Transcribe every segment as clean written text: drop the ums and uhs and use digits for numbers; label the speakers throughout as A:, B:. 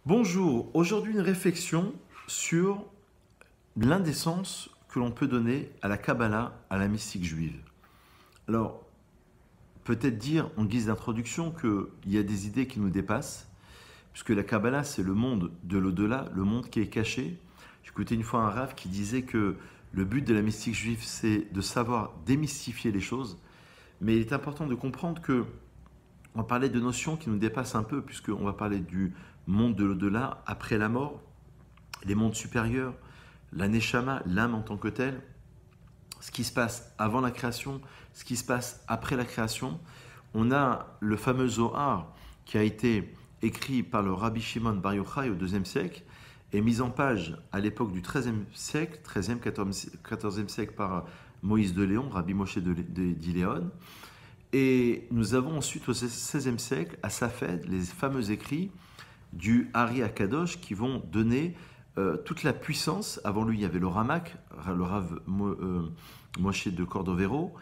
A: Bonjour, aujourd'hui une réflexion sur l'un des sens que l'on peut donner à la Kabbalah, à la mystique juive. Alors, peut-être dire en guise d'introduction qu'il y a des idées qui nous dépassent, puisque la Kabbalah c'est le monde de l'au-delà, le monde qui est caché. J'écoutais une fois un rav qui disait que le but de la mystique juive c'est de savoir démystifier les choses, mais il est important de comprendre que on parlait de notions qui nous dépassent un peu, puisqu'on va parler du monde de l'au-delà, après la mort, les mondes supérieurs, la neshama, l'âme en tant que telle, ce qui se passe avant la création, ce qui se passe après la création. On a le fameux Zohar qui a été écrit par le Rabbi Shimon Bar Yochai au IIe siècle et mis en page à l'époque du XIIIe siècle, XIIIe, XIVe siècle par Moïse de Léon, Rabbi Moshe d'Iléon. Et nous avons ensuite au XVIe siècle, à Safed, les fameux écrits du Ari Akadosh qui vont donner toute la puissance. Avant lui, il y avait le Ramak, le Rav Moshe de Cordovero.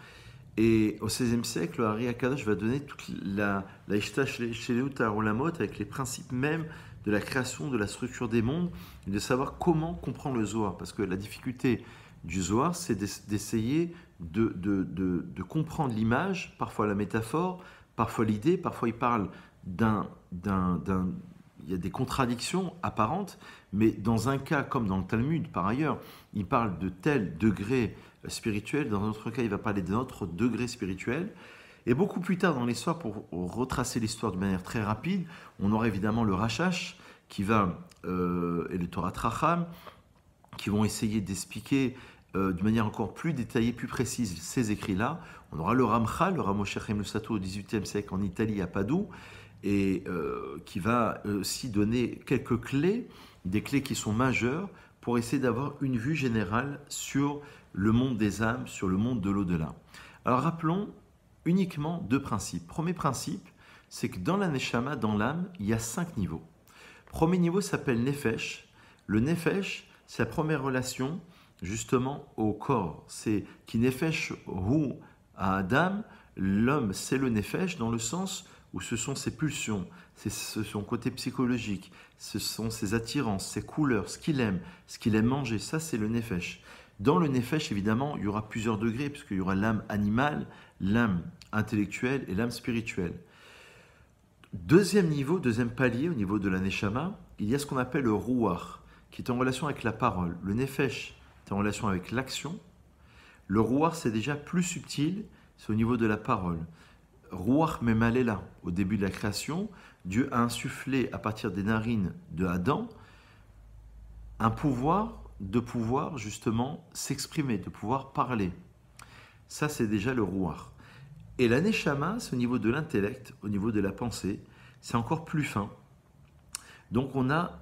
A: Et au XVIe siècle, le Ari Akadosh va donner toute la Ishta Sheleut Olamot avec les principes même de la création, de la structure des mondes, et de savoir comment comprendre le Zohar. Parce que la difficulté du Zohar, c'est d'essayer de comprendre l'image, parfois la métaphore, parfois l'idée, parfois il parle il y a des contradictions apparentes, mais dans un cas comme dans le Talmud, par ailleurs, il parle de tel degré spirituel, dans un autre cas, il va parler d'un autre degré spirituel. Et beaucoup plus tard dans l'histoire, pour retracer l'histoire de manière très rapide, on aura évidemment le Rashash et le Torah Tracham, qui vont essayer d'expliquer de manière encore plus détaillée, plus précise ces écrits-là. On aura le Ramchal, le Ramo Shechem Lusato au XVIIIe siècle en Italie, à Padoue, et qui va aussi donner quelques clés, des clés qui sont majeures pour essayer d'avoir une vue générale sur le monde des âmes, sur le monde de l'au-delà. Alors rappelons uniquement deux principes. Premier principe, c'est que dans la Neshama, dans l'âme, il y a 5 niveaux. Premier niveau s'appelle Nefesh. Le Nefesh, c'est la première relation justement au corps. C'est qui Nefesh Hu à Adam, l'homme c'est le Nefesh dans le sens où ce sont ses pulsions, c'est son côté psychologique, ce sont ses attirances, ses couleurs, ce qu'il aime manger, ça c'est le Nefesh. Dans le Nefesh, évidemment, il y aura plusieurs degrés, puisqu'il y aura l'âme animale, l'âme intellectuelle et l'âme spirituelle. Deuxième niveau, deuxième palier au niveau de la Neshama, il y a ce qu'on appelle le Ruach, qui est en relation avec la parole. Le Nefesh est en relation avec l'action. Le Ruach, c'est déjà plus subtil, c'est au niveau de la parole. Ruach Memalela, au début de la création, Dieu a insufflé à partir des narines de Adam un pouvoir de pouvoir justement s'exprimer, de pouvoir parler. Ça, c'est déjà le Ruach. Et la Neshama, c'est au niveau de l'intellect, au niveau de la pensée, c'est encore plus fin. Donc on a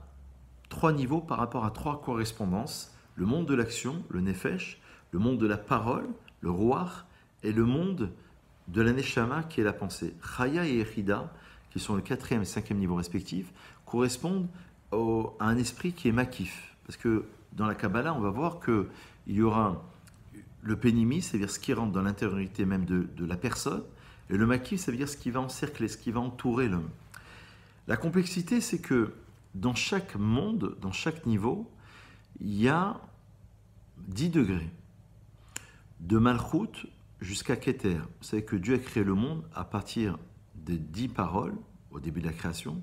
A: 3 niveaux par rapport à 3 correspondances. Le monde de l'action, le Nefesh, le monde de la parole, le Ruach, et le monde de la Neshama qui est la pensée. Chaya et Echida, qui sont le 4e et 5e niveau respectif, correspondent à un esprit qui est makif. Parce que dans la Kabbalah, on va voir qu'il y aura le pénimi, c'est-à-dire ce qui rentre dans l'intériorité même de la personne, et le makif, ça veut dire ce qui va encercler, ce qui va entourer l'homme. La complexité, c'est que dans chaque monde, dans chaque niveau, il y a 10 degrés. De Malchut jusqu'à Keter. Vous savez que Dieu a créé le monde à partir de 10 paroles, au début de la création,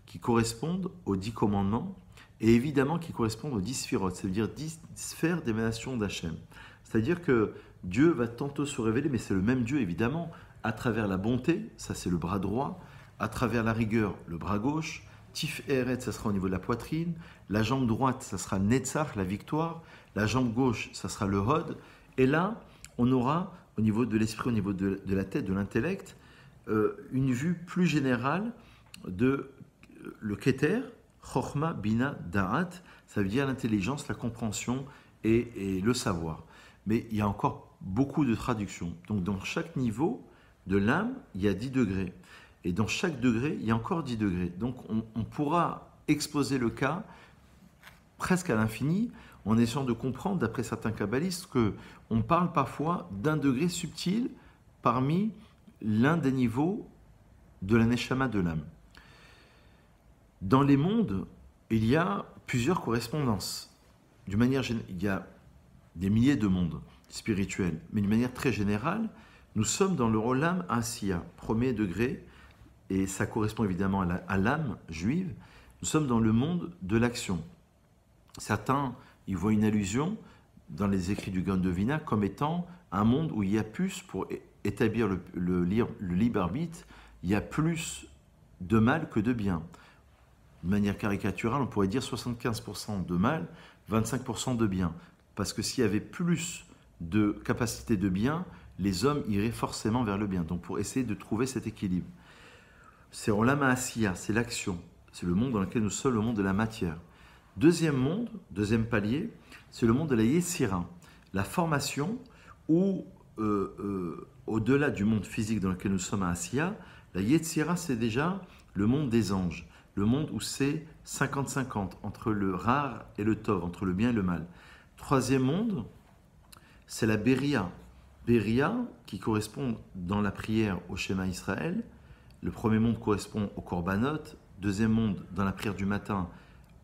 A: qui correspondent aux 10 commandements, et évidemment qui correspondent aux 10 sphirotes, c'est-à-dire 10 sphères d'émanation d'Hachem. C'est-à-dire que Dieu va tantôt se révéler, mais c'est le même Dieu évidemment, à travers la bonté, ça c'est le bras droit, à travers la rigueur, le bras gauche, Tif Eret, ça sera au niveau de la poitrine, la jambe droite, ça sera Netzach, la victoire, la jambe gauche, ça sera le Hod, et là, on aura au niveau de l'esprit, au niveau de la tête, de l'intellect, une vue plus générale de le Keter, Chochma, Bina, Da'at, ça veut dire l'intelligence, la compréhension et le savoir. Mais il y a encore beaucoup de traductions. Donc dans chaque niveau de l'âme, il y a 10 degrés. Et dans chaque degré, il y a encore 10 degrés. Donc on pourra exposer le cas presque à l'infini en essayant de comprendre, d'après certains kabbalistes, qu'on parle parfois d'un degré subtil parmi l'un des niveaux de la neshama de l'âme. Dans les mondes, Il y a plusieurs correspondances. Il y a des milliers de mondes spirituels, mais d'une manière très générale, nous sommes dans le Olam Asiya, premier degré, et ça correspond évidemment à l'âme juive. Nous sommes dans le monde de l'action. Certains y voient une allusion dans les écrits du Gaon de Vilna comme étant un monde où il y a plus, pour établir le libre arbitre, il y a plus de mal que de bien. De manière caricaturale, on pourrait dire 75% de mal, 25% de bien. Parce que s'il y avait plus de capacité de bien, les hommes iraient forcément vers le bien. Donc pour essayer de trouver cet équilibre. C'est Olam Asiya, c'est l'action. C'est le monde dans lequel nous sommes, le monde de la matière. Deuxième monde, deuxième palier, c'est le monde de la Yetzira, la formation où, au-delà du monde physique dans lequel nous sommes à Asiya, la Yetzira, c'est déjà le monde des anges, le monde où c'est 50-50, entre le rare et le tov, entre le bien et le mal. Troisième monde, c'est la Beria. Beria, qui correspond dans la prière au schéma Israël. Le premier monde correspond au Korbanot, deuxième monde, dans la prière du matin,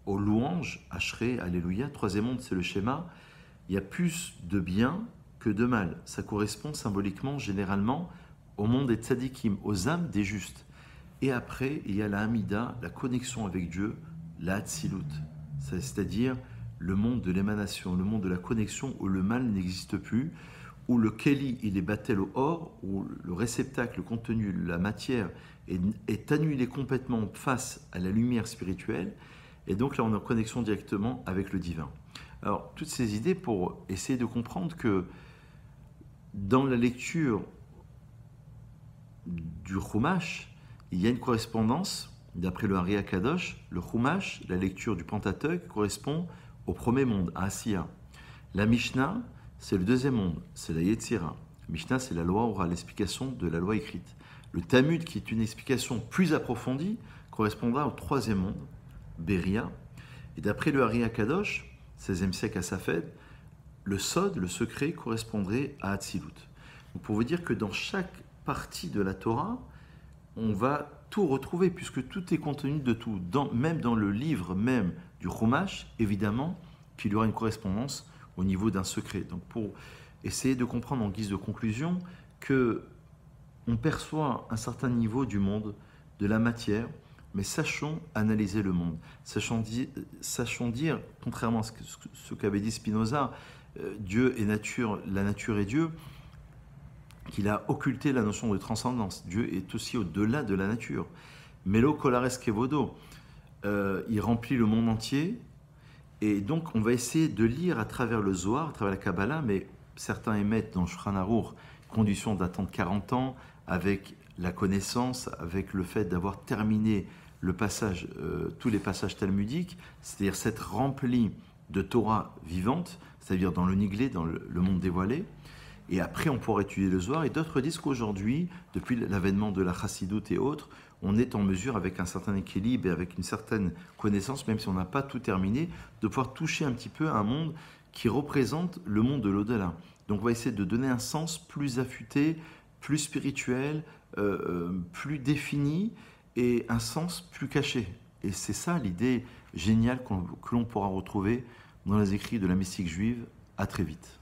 A: aux louanges, Ashrei, Alléluia. Troisième monde, c'est le schéma. Il y a plus de bien que de mal. Ça correspond symboliquement, généralement, au monde des tzadikim, aux âmes des justes. Et après, il y a la Hamida, la connexion avec Dieu, la Hatzilut, c'est-à-dire le monde de l'émanation, le monde de la connexion où le mal n'existe plus, où le Keli, il est battel au or, où le réceptacle, le contenu, la matière est annulé complètement face à la lumière spirituelle. Et donc là, on est en connexion directement avec le divin. Alors, toutes ces idées pour essayer de comprendre que dans la lecture du Chumash, il y a une correspondance, d'après le Hari HaKadosh, le Chumash, la lecture du Pentateuque, correspond au premier monde, à Asiya. La Mishnah, c'est le deuxième monde, c'est la Yetzira. Mishnah, c'est la loi orale, l'explication de la loi écrite. Le Talmud, qui est une explication plus approfondie, correspondra au troisième monde, Beria. Et d'après le Hari HaKadosh, 16e siècle à Safed, le Sod, le secret, correspondrait à Hatzilut. Donc pour vous dire que dans chaque partie de la Torah, on va tout retrouver, puisque tout est contenu de tout. Même dans le livre même du Chumash, évidemment, qu'il y aura une correspondance au niveau d'un secret. Donc pour essayer de comprendre en guise de conclusion que on perçoit un certain niveau du monde, de la matière, mais sachons analyser le monde. Sachons dire, contrairement à ce qu'avait dit Spinoza, Dieu est nature, la nature est Dieu, qu'il a occulté la notion de transcendance. Dieu est aussi au-delà de la nature. Melo Colares Kevodo, il remplit le monde entier, et donc on va essayer de lire à travers le Zohar, à travers la Kabbalah, mais certains émettent dans Shulchan Aruch condition d'attendre 40 ans, avec la connaissance, avec le fait d'avoir terminé le passage, tous les passages talmudiques, c'est-à-dire s'être rempli de Torah vivante, c'est-à-dire dans le Niglé, dans le monde dévoilé. Et après, on pourra étudier le Zohar. Et d'autres disent qu'aujourd'hui, depuis l'avènement de la Chassidoute et autres, on est en mesure, avec un certain équilibre et avec une certaine connaissance, même si on n'a pas tout terminé, de pouvoir toucher un petit peu à un monde qui représente le monde de l'au-delà. Donc, on va essayer de donner un sens plus affûté, plus spirituel, plus défini et un sens plus caché. Et c'est ça l'idée géniale que l'on pourra retrouver dans les écrits de la mystique juive. À très vite.